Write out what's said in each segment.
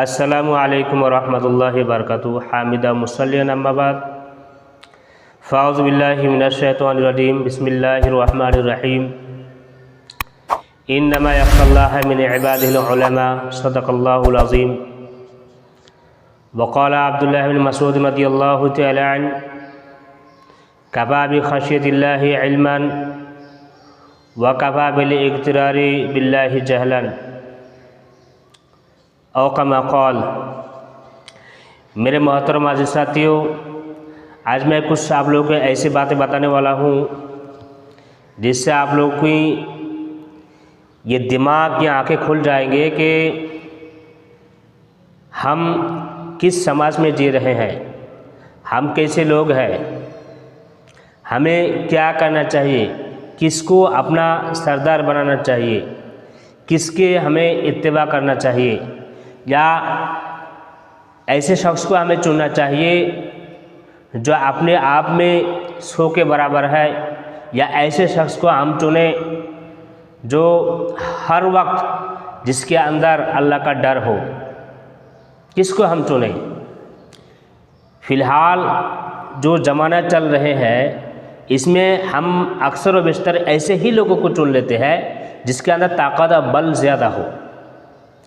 अस्सलामु अलैकुम वरहमतुल्लाहि वबरकातुहू। हामिदा मुसल्लियन अम्मा बाद, फ़ाऊज़ु बिल्लाहि मिनश शैतानिर रजीम, बिस्मिल्लाहिर रहमानिर रहीम। इन्नमा यख्शल्लाह मिन इबादिहिल उलमा, सदक़ल्लाहुल अज़ीम। वक़ाल अब्दुल्लाह बिन मसऊद रज़ियल्लाहु तआला अन्हु, कफ़ा बि ख़शियतिल्लाहि इल्मन व कफ़ा बिल इग़्तिरारि बिल्लाहि जहलन औ कमा क़ाल। मेरे मोहतरम अज़ीज़ साथियों, आज मैं कुछ आप लोगों को ऐसी बातें बताने वाला हूँ जिससे आप लोगों की ये दिमाग की आंखें खुल जाएंगे कि हम किस समाज में जी रहे हैं, हम कैसे लोग हैं, हमें क्या करना चाहिए, किसको अपना सरदार बनाना चाहिए, किसके हमें इत्तिबा करना चाहिए, या ऐसे शख्स को हमें चुनना चाहिए जो अपने आप में 100 के बराबर है, या ऐसे शख्स को हम चुने जो हर वक्त जिसके अंदर अल्लाह का डर हो। किसको हम चुने? फ़िलहाल जो ज़माना चल रहे हैं इसमें हम अक्सर व बेशतर ऐसे ही लोगों को चुन लेते हैं जिसके अंदर ताकत और बल ज़्यादा हो।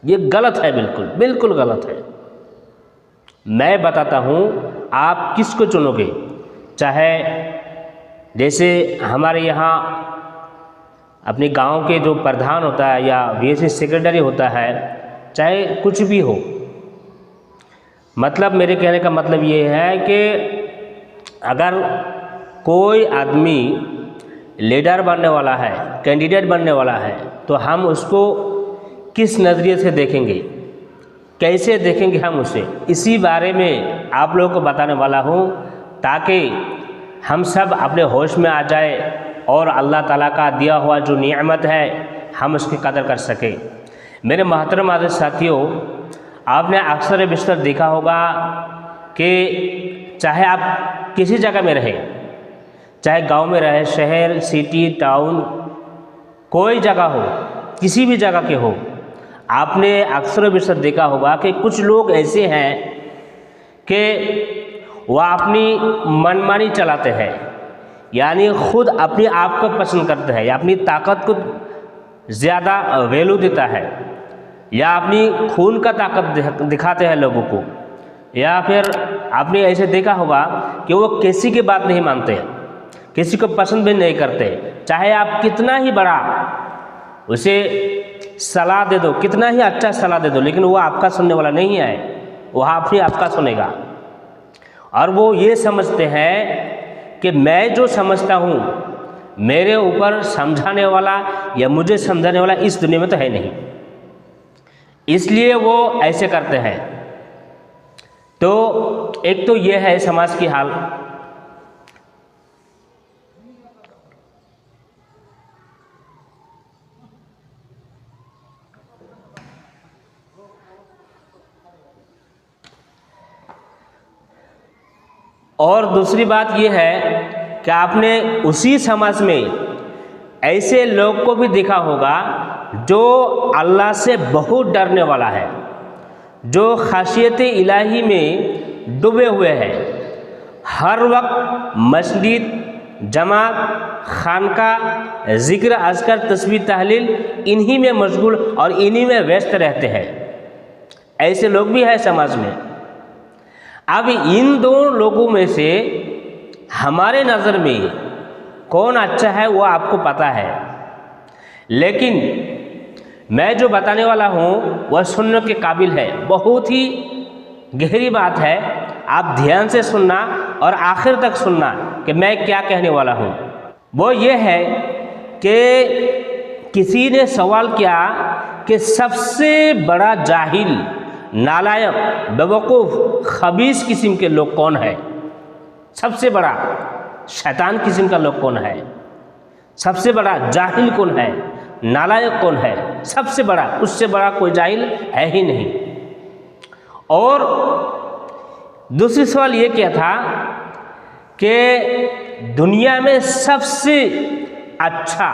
ये गलत है, बिल्कुल बिल्कुल गलत है। मैं बताता हूँ आप किसको चुनोगे। चाहे जैसे हमारे यहाँ अपने गांव के जो प्रधान होता है या वीएसी सेक्रेटरी होता है, चाहे कुछ भी हो, मतलब मेरे कहने का मतलब ये है कि अगर कोई आदमी लीडर बनने वाला है, कैंडिडेट बनने वाला है, तो हम उसको किस नज़रिए से देखेंगे, कैसे देखेंगे हम उसे, इसी बारे में आप लोगों को बताने वाला हूँ ताकि हम सब अपने होश में आ जाए और अल्लाह ताला का दिया हुआ जो नियामत है हम उसकी कदर कर सकें। मेरे मोहतरम आज़ीज़ साथियों, आपने अक्सर बेशतर देखा होगा कि चाहे आप किसी जगह में रहें, चाहे गांव में रहे, शहर, सिटी, टाउन, कोई जगह हो, किसी भी जगह के हो, आपने अक्सर बेशतर देखा होगा कि कुछ लोग ऐसे हैं कि वह अपनी मनमानी चलाते हैं, यानी खुद अपने आप को पसंद करते हैं, या अपनी ताकत को ज़्यादा वैल्यू देता है, या अपनी खून का ताकत दिखाते हैं लोगों को, या फिर आपने ऐसे देखा होगा कि वो किसी की बात नहीं मानते, किसी को पसंद भी नहीं करते। चाहे आप कितना ही बड़ा उसे सलाह दे दो, कितना ही अच्छा सलाह दे दो, लेकिन वो आपका सुनने वाला नहीं है, वह अपनी आपका सुनेगा। और वो ये समझते हैं कि मैं जो समझता हूँ मेरे ऊपर समझाने वाला या मुझे समझाने वाला इस दुनिया में तो है नहीं, इसलिए वो ऐसे करते हैं। तो एक तो ये है समाज की हाल। और दूसरी बात यह है कि आपने उसी समाज में ऐसे लोग को भी देखा होगा जो अल्लाह से बहुत डरने वाला है, जो खासियत इलाही में डूबे हुए हैं, हर वक्त मस्जिद, जमात, खानका, ज़िक्र, अज़कार, तस्बीह, तहलील, इन्हीं में मशगूल और इन्हीं में व्यस्त रहते हैं। ऐसे लोग भी हैं समाज में। अब इन दोनों लोगों में से हमारे नज़र में कौन अच्छा है वो आपको पता है, लेकिन मैं जो बताने वाला हूँ वह सुनने के काबिल है। बहुत ही गहरी बात है, आप ध्यान से सुनना और आखिर तक सुनना कि मैं क्या कहने वाला हूँ। वो ये है कि किसी ने सवाल किया कि सबसे बड़ा जाहिल, नालायक, बेवकूफ़, खबीस किस्म के लोग कौन है? सबसे बड़ा शैतान किस्म का लोग कौन है? सबसे बड़ा जाहिल कौन है? नालायक कौन है? सबसे बड़ा, उससे बड़ा कोई जाहिल है ही नहीं। और दूसरी सवाल ये क्या था कि दुनिया में सबसे अच्छा,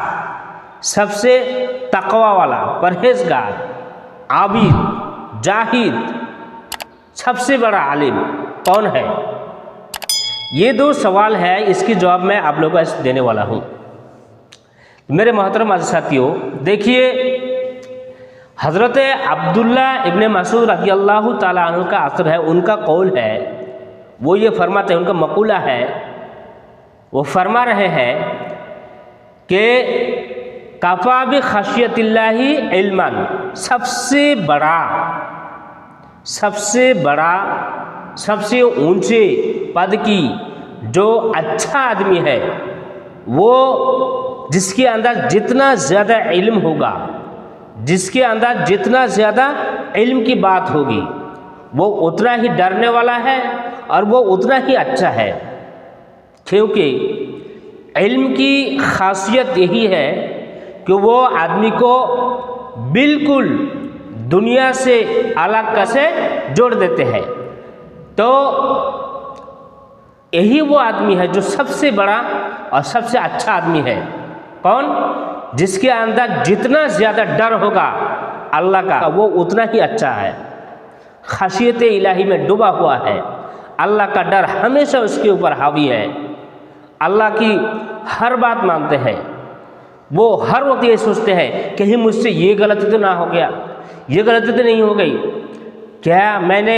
सबसे तकवा वाला, परहेजगार, आबिद, जाहिद, सबसे बड़ा आलिम कौन है? ये दो सवाल है, इसकी जवाब मैं आप लोगों को देने वाला हूँ। मेरे मोहतरम साथियों, देखिए हज़रत अब्दुल्ला इब्ने मसूद रज़ी अल्लाह ताला अन्हु का असर है, उनका कौल है, वो ये फरमाते हैं, उनका मक़ूला है, वो फरमा रहे हैं कि कफ़ा बि खशियतिल्लाहि इल्मन, सबसे बड़ा सबसे ऊंचे पद की जो अच्छा आदमी है, वो जिसके अंदर जितना ज़्यादा इल्म होगा, जिसके अंदर जितना ज़्यादा इल्म की बात होगी, वो उतना ही डरने वाला है और वो उतना ही अच्छा है। क्योंकि इल्म की खासियत यही है कि वो आदमी को बिल्कुल दुनिया से अलग कैसे जोड़ देते हैं। तो यही वो आदमी है जो सबसे बड़ा और सबसे अच्छा आदमी है। कौन? जिसके अंदर जितना ज़्यादा डर होगा अल्लाह का, वो उतना ही अच्छा है, खशियत इलाही में डूबा हुआ है, अल्लाह का डर हमेशा उसके ऊपर हावी है, अल्लाह की हर बात मानते हैं, वो हर वक्त ये सोचते हैं कहीं मुझसे ये गलती तो ना हो गया, ये गलती तो नहीं हो गई, क्या मैंने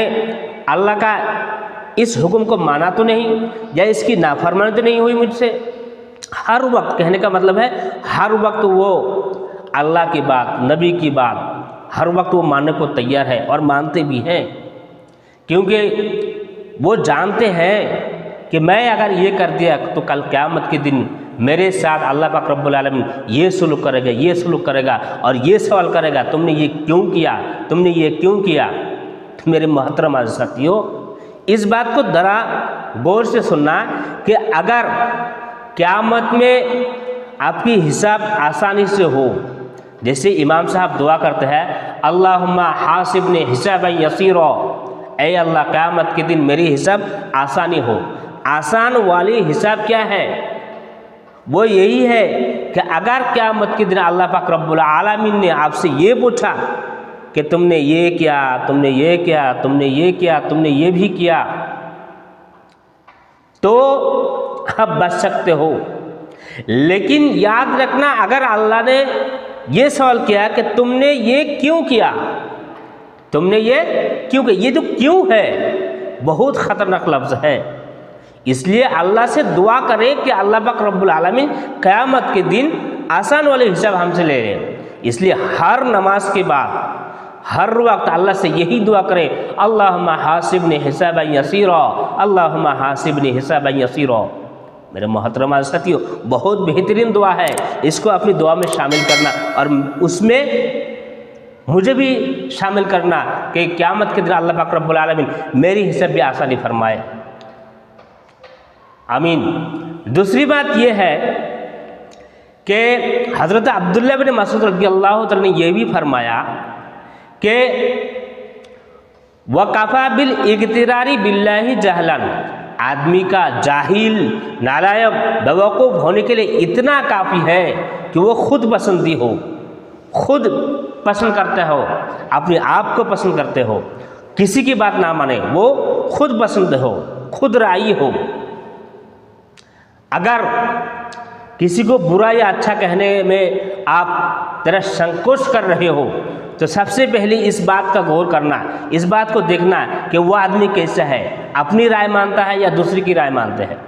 अल्लाह का इस हुक्म को माना तो नहीं, या इसकी नाफरमानी तो नहीं हुई मुझसे। हर वक्त, कहने का मतलब है हर वक्त वो अल्लाह की बात, नबी की बात हर वक्त वो मानने को तैयार है और मानते भी हैं, क्योंकि वो जानते हैं कि मैं अगर ये कर दिया तो कल क़यामत के दिन मेरे साथ अल्लाह पाक रब्बुल आलमीन ये सलूक करेगा, ये सलूक करेगा और ये सवाल करेगा, तुमने ये क्यों किया, तुमने ये क्यों किया। तो मेरे मोहतरम साथियों, इस बात को ज़रा गौर से सुनना कि अगर क़यामत में आपकी हिसाब आसानी से हो, जैसे इमाम साहब दुआ करते हैं, अल्लाहुम्मा हासिबनी हिसाबन यसीरा, ऐ अल्लाह क़यामत के दिन मेरी हिसाब आसानी हो। आसान वाली हिसाब क्या है? वो यही है कि अगर क़यामत के दिन अल्लाह पाक रब्बुल आलमीन ने आपसे ये पूछा कि तुमने ये किया, तुमने ये किया, तुमने ये किया, तुमने ये भी किया, तो आप बच सकते हो। लेकिन याद रखना, अगर अल्लाह ने ये सवाल किया कि तुमने ये क्यों किया, तुमने ये क्यों किया, ये जो क्यों है बहुत ख़तरनाक लफ्ज़ है। इसलिए अल्लाह से दुआ करें कि अल्लाह पाक रब्बुल आलमीन क़यामत के दिन आसान वाले हिसाब हमसे ले रहे हैं। इसलिए हर नमाज के बाद हर वक्त अल्लाह से यही दुआ करें, अल्लाहुम्मा हासिबनी हिसाबन यसीरा, अल्लाहुम्मा हासिबनी हिसाबन यसीरा। मेरे मोहतरम साथियों, बहुत बेहतरीन दुआ है, इसको अपनी दुआ में शामिल करना और उसमें मुझे भी शामिल करना कि क़यामत के दिन अल्लाह पाक रब्बुल आलमीन मेरी हिसाब भी आसानी फरमाए, आमीन। दूसरी बात यह है कि हज़रत अब्दुल्ला इब्ने मसूद रज़ियल्लाहु तआला ने यह भी फरमाया कि वक़फ़ा बिल इग़्तिरारी बिल्लाहि जहलन, आदमी का जाहिल, नालायक, बेवकूफ़ होने के लिए इतना काफ़ी है कि वो खुद पसंदी हो, खुद पसंद करते हो, अपने आप को पसंद करते हो, किसी की बात ना माने, वो खुद पसंद हो, खुद राई हो। अगर किसी को बुरा या अच्छा कहने में आप तेरा संकोच कर रहे हो, तो सबसे पहले इस बात का गौर करना, इस बात को देखना कि वो आदमी कैसा है, अपनी राय मानता है या दूसरी की राय मानते हैं।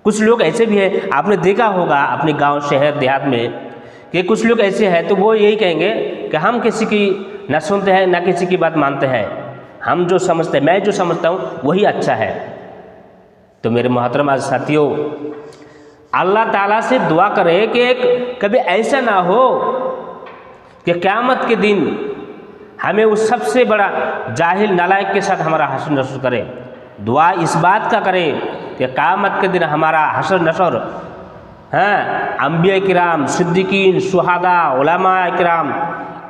कुछ लोग ऐसे भी हैं, आपने देखा होगा अपने गांव, शहर, देहात में, कि कुछ लोग ऐसे हैं तो वो यही कहेंगे कि हम किसी की न सुनते हैं, न किसी की बात मानते हैं, हम जो समझते हैं, मैं जो समझता हूँ वही अच्छा है। तो मेरे मोहतरम साथियों, अल्लाह ताला से दुआ करें कि कभी ऐसा ना हो कि क़यामत के दिन हमें उस सबसे बड़ा जाहिल नालायक के साथ हमारा हश्र नशर करे। दुआ इस बात का करें कि क़यामत के दिन हमारा हश्र नशर अंबिया किराम, सिद्दीकीन, शुहदा, उलमा किराम,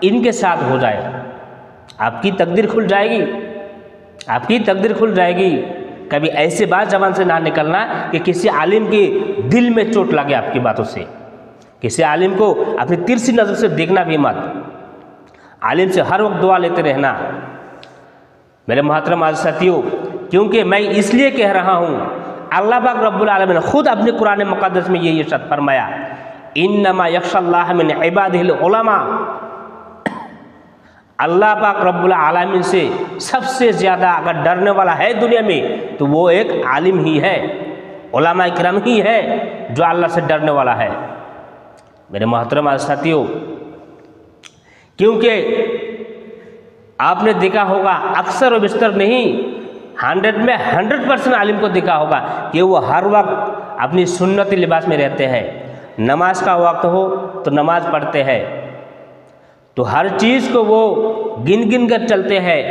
इनके साथ हो जाए। आपकी तकदीर खुल जाएगी, आपकी तकदीर खुल जाएगी। कभी ऐसे बात ज़बान से ना निकलना कि किसी आलिम के दिल में चोट लगे आपकी बातों से। किसी आलिम को अपनी तिरछी नज़र से देखना भी मत। आलिम से हर वक्त दुआ लेते रहना। मेरे मोहतरम आज़िज़ साथियों, क्योंकि मैं इसलिए कह रहा हूँ, अल्लाह पाक रब्बुल आलमीन खुद अपने कुरान मुक़द्दस में ये इरशाद फरमाया, इन्नमा यख्शल्लाह मिन इबादिहिल उलमा। अल्लाह पाक रब्बुल आलमीन से सबसे ज़्यादा अगर डरने वाला है दुनिया में तो वो एक आलिम ही है, उलमा इकराम ही है जो अल्लाह से डरने वाला है। मेरे मोहतरम आज़िज़ साथियों, क्योंकि आपने देखा होगा अक्सर और बिस्तर नहीं, 100 में 100% आलिम को देखा होगा कि वो हर वक्त अपनी सुन्नती लिबास में रहते हैं। नमाज का वक्त हो तो नमाज पढ़ते हैं, तो हर चीज़ को वो गिन गिन कर चलते हैं,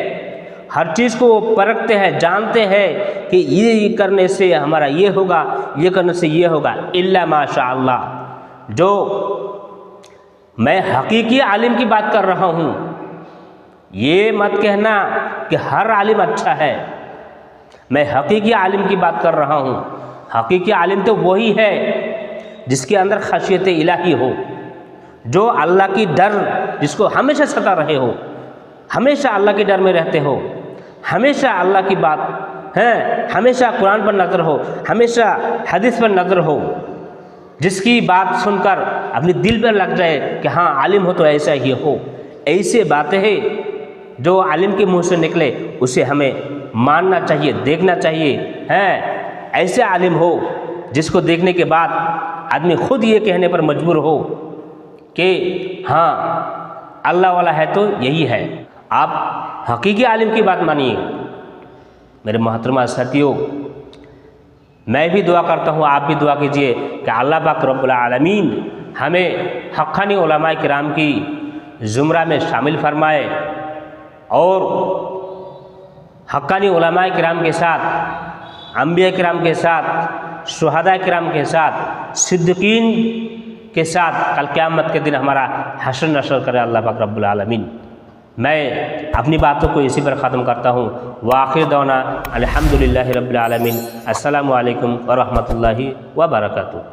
हर चीज़ को वो परखते हैं, जानते हैं कि ये करने से हमारा ये होगा, ये करने से ये होगा। इल्ला माशाअल्लाह, जो मैं हकीकी आलिम की बात कर रहा हूँ, ये मत कहना कि हर आलिम अच्छा है। मैं हकीकी आलिम की बात कर रहा हूँ। हकीकी आलिम तो वही है जिसके अंदर खशियत इलाही हो, जो अल्लाह की डर जिसको हमेशा सता रहे हो, हमेशा अल्लाह के डर में रहते हो, हमेशा अल्लाह की बात है, हमेशा कुरान पर नज़र हो, हमेशा हदीस पर नज़र हो, जिसकी बात सुनकर अपने दिल पर लग जाए कि हाँ आलिम हो तो ऐसा ही हो। ऐसे बातें हैं जो आलिम के मुंह से निकले उसे हमें मानना चाहिए, देखना चाहिए। हैं ऐसे आलिम हो जिसको देखने के बाद आदमी खुद ये कहने पर मजबूर हो कि हाँ अल्लाह वाला है तो यही है। आप हकीकी आलिम की बात मानिए। मेरे मोहतरमा साथियों, मैं भी दुआ करता हूँ, आप भी दुआ कीजिए कि अल्लाह पाक रब्बुल आलमीन हमें हक्कानी उलमा किराम की ज़ुमरा में शामिल फरमाए और हक्कानी उलमा किराम के साथ, अंबिया किराम के साथ, शुहदा किराम के साथ, सिद्दीकीन के साथ कल क़यामत के दिन हमारा हश्र नशर करे अल्लाह पाक रब्बुल आलमीन। मैं अपनी बातों को इसी पर ख़त्म करता हूँ। व आखिर दौना अल्हम्दुलिल्लाहि रब्बिल आलमीन। अस्सलामु अलैकुम व रहमतुल्लाहि व बरकातुहू।